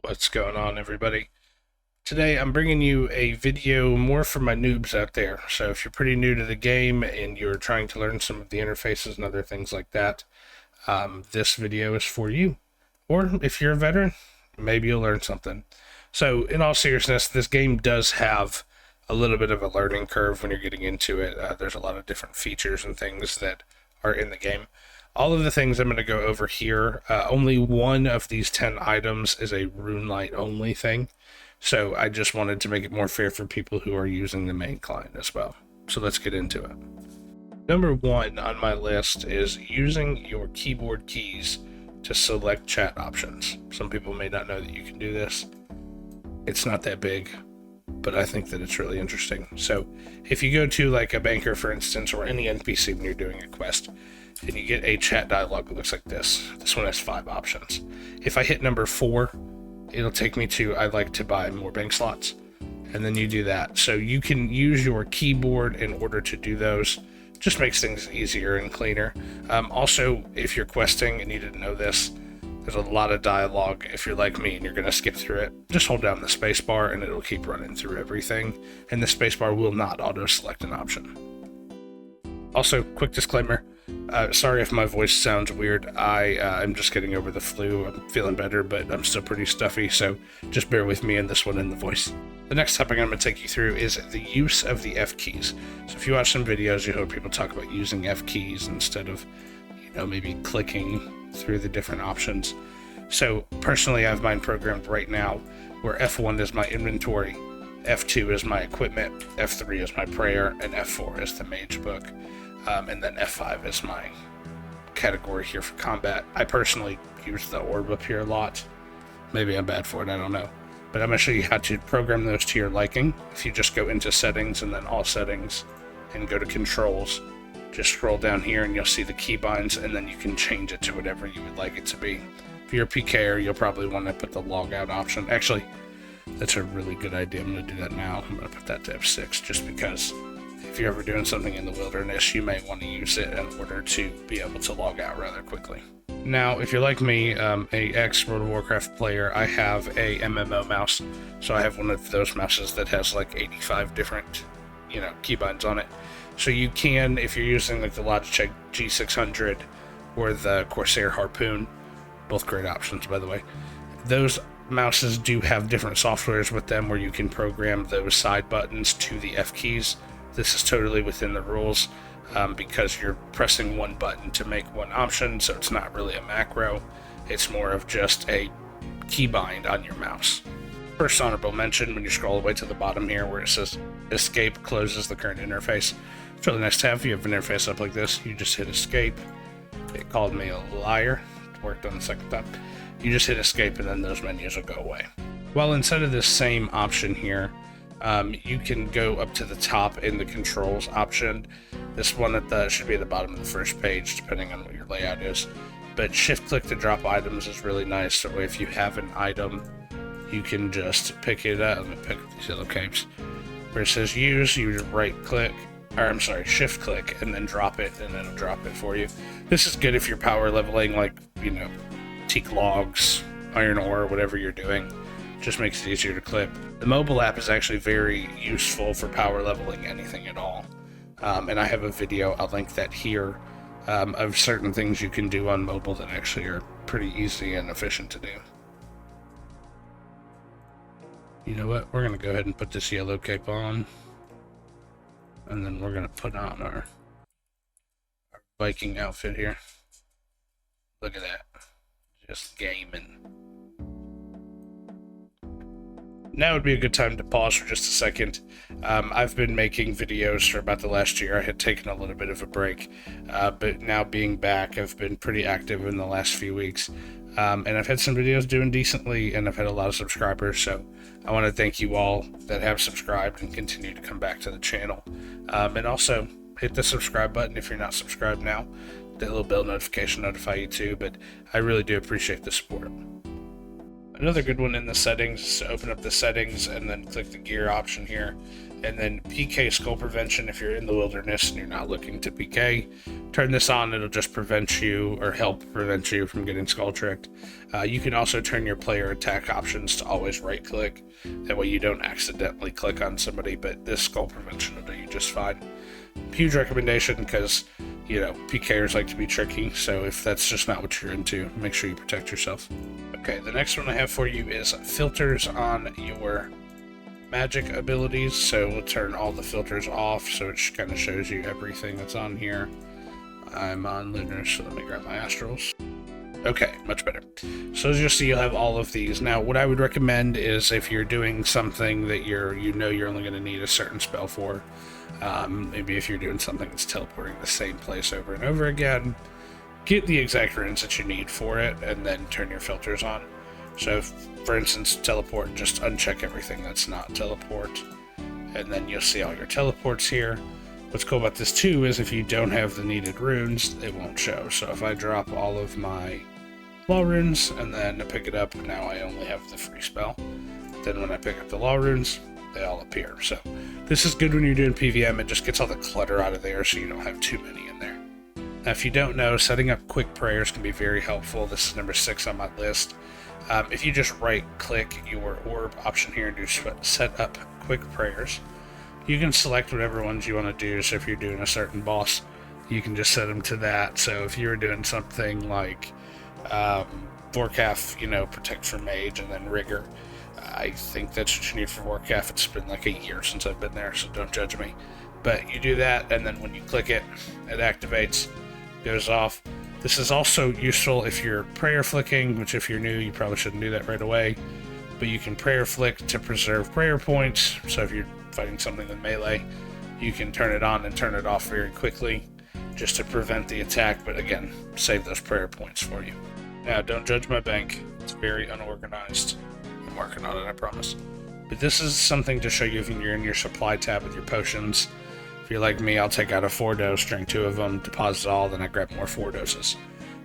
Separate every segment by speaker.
Speaker 1: What's going on, everybody? Today I'm bringing you a video more for my noobs out there. So if you're pretty new to the game and you're trying to learn some of the interfaces and other things like that, this video is for you. Or if you're a veteran, maybe you'll learn something. So in all seriousness, this game does have a little bit of a learning curve when you're getting into it. There's a lot of different features and things that are in the game. All of the things I'm going to go over here, only one of these 10 items is a RuneLite only thing. So I just wanted to make it more fair for people who are using the main client as well. So let's get into it. Number one on my list is using your keyboard keys to select chat options. Some people may not know that you can do this. It's not that big, but I think that it's really interesting. So if you go to like a banker, for instance, or any NPC when you're doing a quest, and you get a chat dialog that looks like this. This one has 5 options. If I hit number 4, it'll take me to I'd like to buy more bank slots, and then you do that. So you can use your keyboard in order to do those. Just makes things easier and cleaner. Also, if you're questing and you didn't know this, there's a lot of dialogue. If you're like me and you're going to skip through it, just hold down the spacebar and it'll keep running through everything, and the spacebar will not auto-select an option. Also, quick disclaimer, sorry if my voice sounds weird. I'm just getting over the flu. I'm feeling better, but I'm still pretty stuffy, so just bear with me in this one in the voice. The next topic I'm going to take you through is the use of the F keys. So if you watch some videos, you hear people talk about using F keys instead of, maybe clicking through the different options. So personally, I have mine programmed right now where F1 is my inventory, F2 is my equipment, F3 is my prayer, and F4 is the mage book. And then F5 is my category here for combat. I personally use the orb up here a lot. Maybe I'm bad for it, I don't know. But I'm going to show you how to program those to your liking. If you just go into settings and then all settings and go to controls, just scroll down here and you'll see the keybinds, and then you can change it to whatever you would like it to be. If you're a PKer, you'll probably want to put the logout option. Actually, that's a really good idea. I'm going to do that now. I'm going to put that to F6 just because if you're ever doing something in the wilderness, you may want to use it in order to be able to log out rather quickly. Now, if you're like me, a ex-World of Warcraft player, I have a MMO mouse. So I have one of those mouses that has like 85 different, keybinds on it. So you can, if you're using like the Logitech G600 or the Corsair Harpoon, both great options, by the way, those mouses do have different softwares with them where you can program those side buttons to the F keys. This is totally within the rules because you're pressing one button to make one option, so it's not really a macro. It's more of just a keybind on your mouse. First honorable mention, when you scroll away to the bottom here where it says escape closes the current interface. It's really nice to have. If you have an interface up like this, you just hit escape. It called me a liar. It worked on the second time. You just hit escape and then those menus will go away. Well, instead of this same option here, you can go up to the top in the controls option. This one should be at the bottom of the first page, depending on what your layout is. But shift click to drop items is really nice. So if you have an item, you can just pick it up. Let me pick these yellow capes. Where it says use, you shift click and then drop it, and it'll drop it for you. This is good if you're power leveling, like, teak logs, iron ore, whatever you're doing. Just makes it easier to clip. The mobile app is actually very useful for power leveling anything at all. And I have a video, I'll link that here, of certain things you can do on mobile that actually are pretty easy and efficient to do. You know what? We're going to go ahead and put this yellow cape on. And then we're going to put on our Viking outfit here. Look at that. Just gaming. Now would be a good time to pause for just a second. I've been making videos for about the last year. I had taken a little bit of a break, but now being back, I've been pretty active in the last few weeks. And I've had some videos doing decently, and I've had a lot of subscribers, so I want to thank you all that have subscribed and continue to come back to the channel. And also, hit the subscribe button if you're not subscribed now. That little bell notification notify you too, but I really do appreciate the support. Another good one in the settings is to open up the settings and then click the gear option here, and then PK skull prevention. If you're in the wilderness and you're not looking to PK, turn this on. It'll just prevent you, or help prevent you, from getting skull tricked. You can also turn your player attack options to always right click. That way you don't accidentally click on somebody, but this skull prevention will do you just fine. Huge recommendation, because PKers like to be tricky, so if that's just not what you're into, make sure you protect yourself. Okay, the next one I have for you is filters on your magic abilities. So we'll turn all the filters off, so it just kind of shows you everything that's on here. I'm on Lunar, so let me grab my astrals. Okay, much better. So as you'll see, you'll have all of these. Now, what I would recommend is, if you're doing something that you're only going to need a certain spell for, maybe if you're doing something that's teleporting the same place over and over again, get the exact runes that you need for it, and then turn your filters on. So, for instance, teleport, just uncheck everything that's not teleport, and then you'll see all your teleports here. What's cool about this too is if you don't have the needed runes, it won't show. So if I drop all of my law runes and then pick it up, now I only have the free spell. Then when I pick up the law runes, they all appear. So this is good when you're doing PVM. It just gets all the clutter out of there, so you don't have too many in there. Now, if you don't know, setting up quick prayers can be very helpful. This is number 6 on my list. If you just right-click your orb option here and do set up quick prayers, you can select whatever ones you want to do. So if you're doing a certain boss, you can just set them to that. So if you were doing something like Vorkath, Protect from Mage, and then Rigor, I think that's what you need for Vorkath. It's been like a year since I've been there, so don't judge me. But you do that, and then when you click it, it activates, goes off. This is also useful if you're prayer flicking, which if you're new, you probably shouldn't do that right away. But you can prayer flick to preserve prayer points. So if you're fighting something with melee, you can turn it on and turn it off very quickly, just to prevent the attack, but again, save those prayer points for you. Now, don't judge my bank. It's very unorganized. I'm working on it, I promise. But this is something to show you if you're in your supply tab with your potions. If you're like me, I'll take out a 4-dose, drink 2 of them, deposit all, then I grab more 4 doses.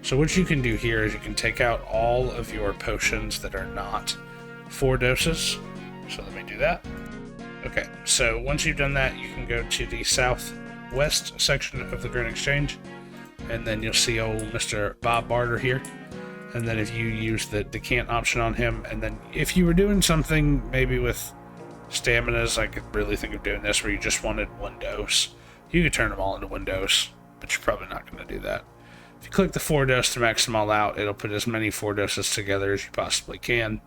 Speaker 1: So what you can do here is you can take out all of your potions that are not 4 doses. So let me do that. Okay, so once you've done that, you can go to the southwest section of the Grand Exchange, and then you'll see old Mr. Bob Barter here. And then if you use the decant option on him, and then if you were doing something maybe with staminas, I could really think of doing this, where you just wanted 1 dose, you could turn them all into 1 dose, but you're probably not going to do that. If you click the 4 dose to max them all out, it'll put as many 4 doses together as you possibly can,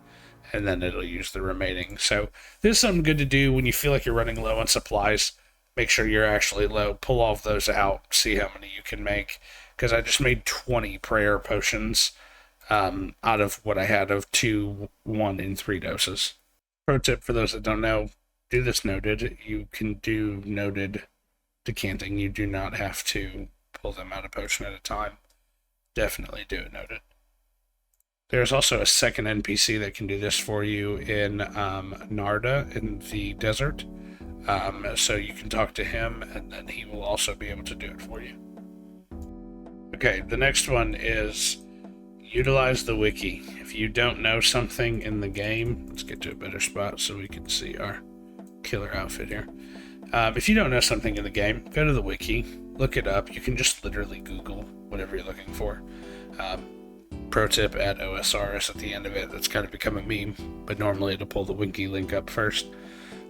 Speaker 1: and then it'll use the remaining. So this is something good to do when you feel like you're running low on supplies. Make sure you're actually low, pull all of those out, see how many you can make, because I just made 20 prayer potions out of what I had of 2, 1, and 3 doses. Pro tip for those that don't know, do this noted. You can do noted decanting. You do not have to pull them out a potion at a time. Definitely do it noted. There's also a second NPC that can do this for you in Narda in the desert. So you can talk to him, and then he will also be able to do it for you. Okay, the next one is utilize the wiki. If you don't know something in the game, let's get to a better spot so we can see our killer outfit here. If you don't know something in the game, go to the wiki, look it up. You can just literally Google whatever you're looking for. Pro tip, add OSRS at the end of it. That's kind of become a meme, but normally it'll pull the wiki link up first.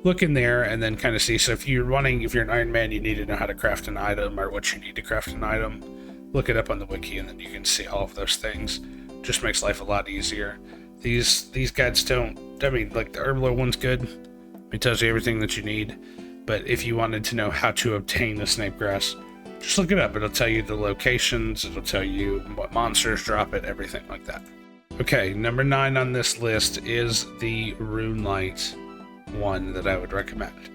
Speaker 1: Look in there and then kind of see. So if you're an Iron Man, you need to know how to craft an item or what you need to craft an item. Look it up on the wiki, and then you can see all of those things. Just makes life a lot easier. These guides don't, like the Herbalo one's good. It tells you everything that you need. But if you wanted to know how to obtain the Snapegrass, just look it up. It'll tell you the locations, it'll tell you what monsters drop it, everything like that. Okay, number 9 on this list is the Runelite one that I would recommend.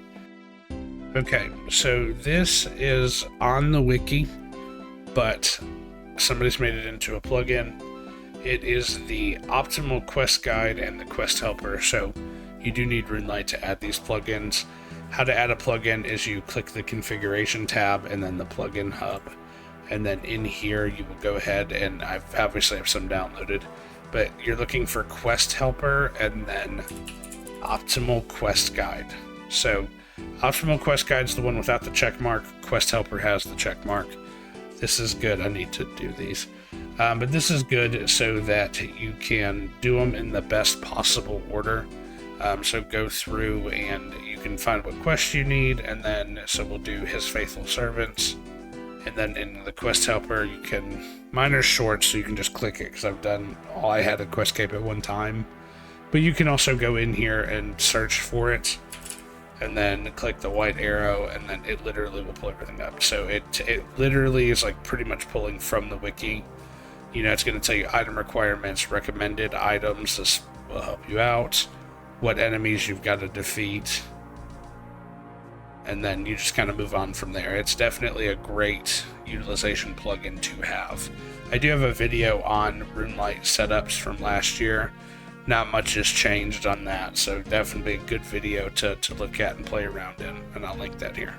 Speaker 1: Okay, so this is on the wiki, but somebody's made it into a plugin. It is the optimal quest guide and the quest helper, so you do need Runelite to add these plugins. How to add a plugin is you click the configuration tab and then the plugin hub, and then in here you will go ahead, and I've obviously have some downloaded, but you're looking for Quest Helper and then Optimal Quest Guide. So Optimal Quest Guide is the one without the check mark. Quest Helper has the check mark. This is good. I need to do these. But this is good so that you can do them in the best possible order. So go through and you can find what quest you need, and then so we'll do His Faithful Servants. And then in the Quest Helper, you can, mine are short, so you can just click it, because I've done all I had at Quest Cape at one time. But you can also go in here and search for it, and then click the white arrow, and then it literally will pull everything up. So it literally is like pretty much pulling from the wiki. You know, it's going to tell you item requirements, recommended items, this will help you out, what enemies you've got to defeat, and then you just kind of move on from there. It's definitely a great utilization plugin to have. I do have a video on RuneLite setups from last year. Not much has changed on that, so definitely a good video to look at and play around in, and I'll link that here.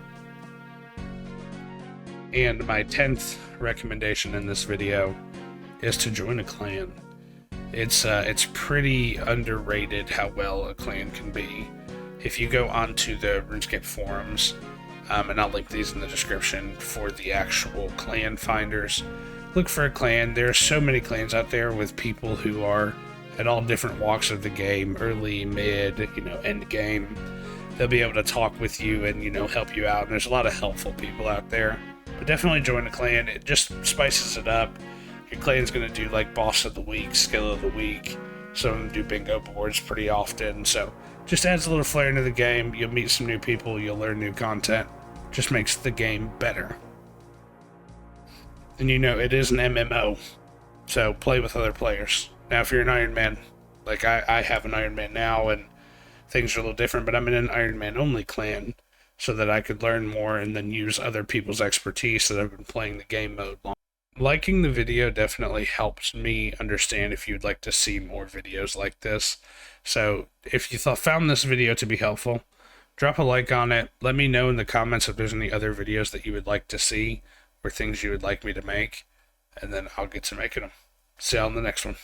Speaker 1: And my 10th recommendation in this video is to join a clan. It's pretty underrated how well a clan can be. If you go onto the RuneScape forums, and I'll link these in the description for the actual clan finders, look for a clan. There are so many clans out there with people who are at all different walks of the game, early, mid, end game. They'll be able to talk with you and, help you out. And there's a lot of helpful people out there. But definitely join a clan. It just spices it up. Your clan's going to do like Boss of the Week, Skill of the Week. Some of them do bingo boards pretty often. So just adds a little flair into the game. You'll meet some new people. You'll learn new content. Just makes the game better. And it is an MMO. So play with other players. Now, if you're an Iron Man, like I have an Iron Man now, and things are a little different, but I'm in an Iron Man only clan so that I could learn more and then use other people's expertise that I've been playing the game mode long. Liking the video definitely helps me understand if you'd like to see more videos like this. So if you found this video to be helpful, drop a like on it. Let me know in the comments if there's any other videos that you would like to see or things you would like me to make, and then I'll get to making them. See y'all in the next one.